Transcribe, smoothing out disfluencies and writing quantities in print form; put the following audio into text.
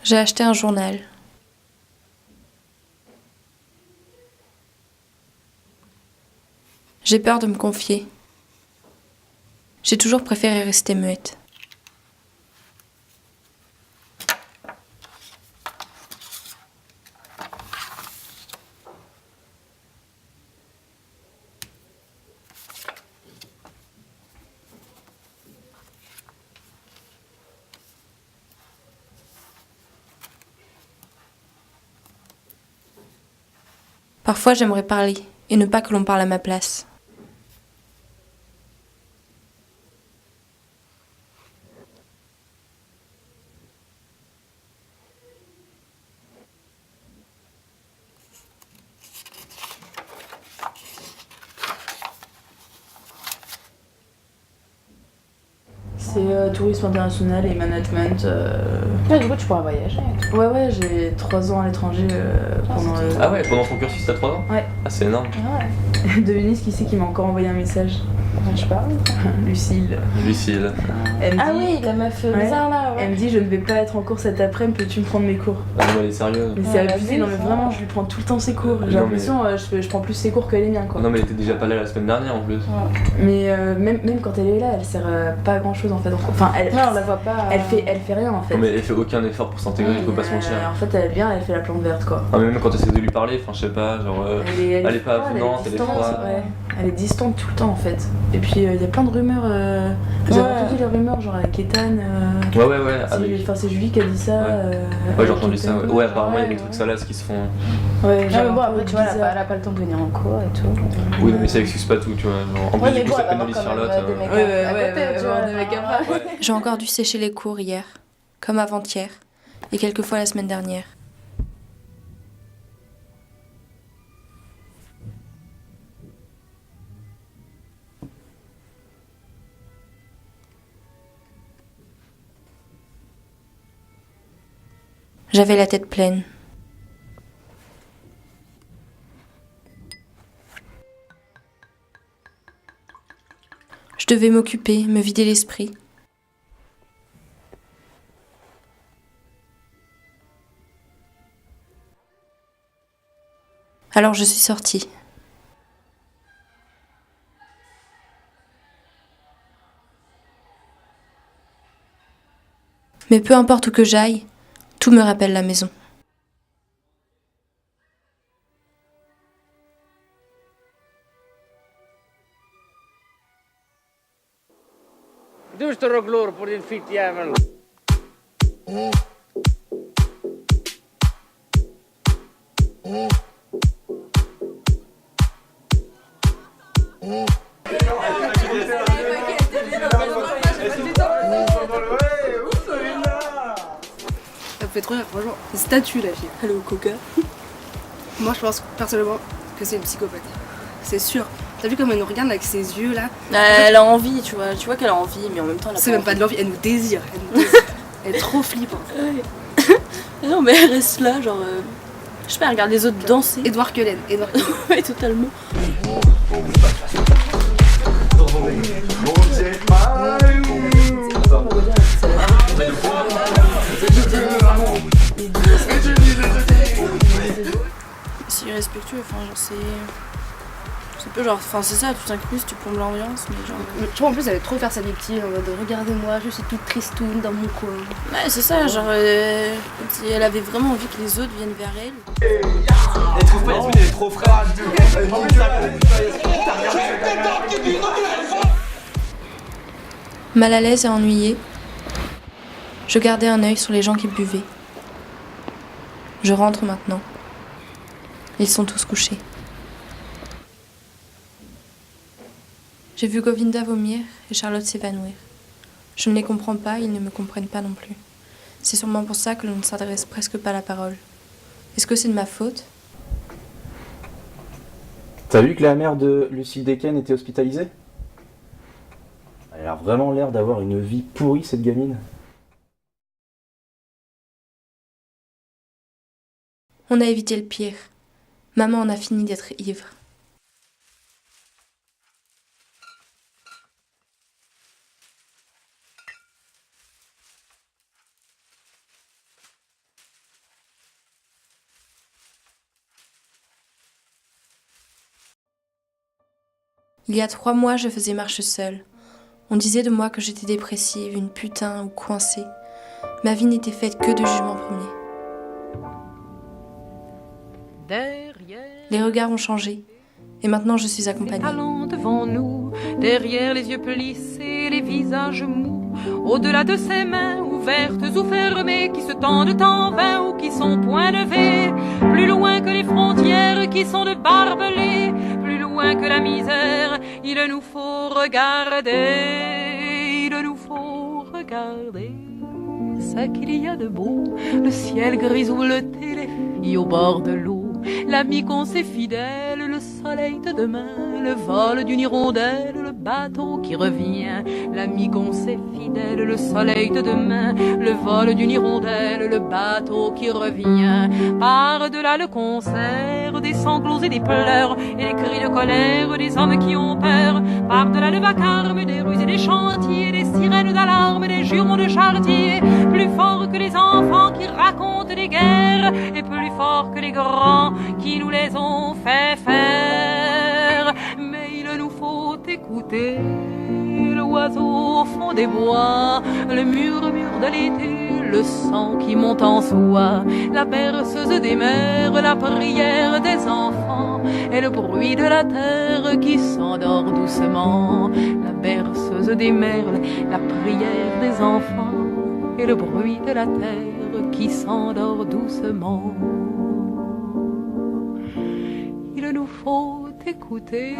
J'ai acheté un journal. J'ai peur de me confier. J'ai toujours préféré rester muette. Parfois, j'aimerais parler et ne pas que l'on parle à ma place. C'est tourisme international et management. Ouais, du coup, tu pourras voyager. Ouais, j'ai 3 ans à l'étranger pendant. Ah ouais, pendant ton cursus, t'as 3 ans? Ouais. Ah, c'est énorme. Ouais. Devinez ce qui c'est qui m'a encore envoyé un message. Je sais pas. Lucille. Lucille. Elle me Ah dit, oui, la meuf bizarre là. Elle me dit, je ne vais pas être en cours cet après-midi, peux-tu me prendre mes cours? Ah non, elle est sérieuse. Mais c'est Ouais, abusé, vas-y, non mais ça vraiment, va. je lui prends tout le temps ses cours. J'ai Non, l'impression, je prends plus ses cours que les miens quoi. Non, mais elle était déjà pas là la semaine dernière en plus. Mais même quand elle est là, elle sert pas à grand chose en fait. Enfin, elle, Ouais, on la voit pas. elle fait rien en fait. Non, mais elle fait aucun effort pour s'intégrer, il faut pas se mentir. En fait, elle vient, elle fait la plante verte quoi. Ah, mais même quand t'essaies de lui parler, enfin, je sais pas, genre. Elle est pas froide, avenante, elle est distante, froide. ouais. Elle est distante tout le temps en fait. Et puis il y a plein de rumeurs. Vous avez Ouais. entendu les rumeurs genre avec Ethan Ouais, avec. Enfin, c'est Julie qui a dit ça. Ouais, j'ai entendu avec ça. Ethan. Ouais, apparemment, il y a ouais, des trucs salaces qui se font. Ouais, Ah, genre, mais bon, un après, peu tu vois, bizarre. elle a pas le temps de venir en cours et tout. Oui, non, mais ça excuse pas tout, tu vois. Genre, en plus, Ouais, du mais coup, bon, ça elle va pénalise avoir quand même Charlotte. des mecs Ouais, à côté, ouais, tu vois. des mecs à part. Ouais. J'ai encore dû sécher les cours hier, comme avant-hier, et quelques fois la semaine dernière. J'avais la tête pleine. Je devais m'occuper, me vider l'esprit. Alors je suis sortie. Mais peu importe où que j'aille, tout me rappelle la maison. Du står och glor på din fittjävel. Ça me fait trop rire, franchement. Cette statue la fille. Hello Coca. Moi je pense personnellement que c'est une psychopathe. C'est sûr. T'as vu comme elle nous regarde avec ses yeux là? Elle a envie, tu vois qu'elle a envie, mais en même temps, elle a C'est même pas de l'envie, elle nous désire. Elle est trop flippante. Non, mais elle reste là, genre. Je sais pas, elle regarde les autres danser. Edouard Cullen. Ouais, totalement. C'est irrespectueux, enfin, genre, c'est peu genre, enfin, c'est ça, tout inclus, tu plombes l'ambiance, mais genre. Tu vois, en plus, elle est trop faire sa victime en mode regardez-moi, je suis toute tristoune dans mon coin. Ouais, c'est ça, genre. Comme si elle avait vraiment envie que les autres viennent vers elle. Elle trouve pas Yasmine, elle est trop fraîche. Mal à l'aise et ennuyée, je gardais un œil sur les gens qui buvaient. Je rentre maintenant. Ils sont tous couchés. J'ai vu Govinda vomir et Charlotte s'évanouir. Je ne les comprends pas, ils ne me comprennent pas non plus. C'est sûrement pour ça que l'on ne s'adresse presque pas la parole. Est-ce que c'est de ma faute? T'as vu que la mère de Lucille Deken était hospitalisée? Elle a vraiment l'air d'avoir une vie pourrie, cette gamine. On a évité le pire. Maman en a fini d'être ivre. Il y a 3 mois, je faisais marche seule. On disait de moi que j'étais dépressive, une putain ou coincée. Ma vie n'était faite que de jugements premiers. Les regards ont changé. Et maintenant, je suis accompagnée. Talents devant nous, derrière les yeux plissés, les visages mous, au-delà de ces mains ouvertes ou fermées qui se tendent en vain ou qui sont point levées, plus loin que les frontières qui sont de barbelés, plus loin que la misère, il nous faut regarder, il nous faut regarder ce qu'il y a de beau, le ciel grisouleté, les filles au bord de l'eau. L'ami qu'on s'est fidèle, le soleil de demain, le vol d'une hirondelle, le bateau qui revient. L'ami qu'on s'est fidèle, le soleil de demain, le vol d'une hirondelle, le bateau qui revient. Par-delà le concert, des sanglots et des pleurs, et les cris de colère des hommes qui ont peur. Par-delà le vacarme des rues et des chantiers, des sirènes d'alarme, des jurons de chartiers. Plus fort que les enfants qui racontent des guerres, et plus fort que les grands qui nous les ont fait faire. Mais il nous faut écouter l'oiseau au fond des bois, le murmure de l'été, le sang qui monte en soi, la berceuse des mers, la prière des enfants et le bruit de la terre qui s'endort doucement. La berceuse des mers, la prière des enfants et le bruit de la terre qui s'endort doucement. Il nous faut écouter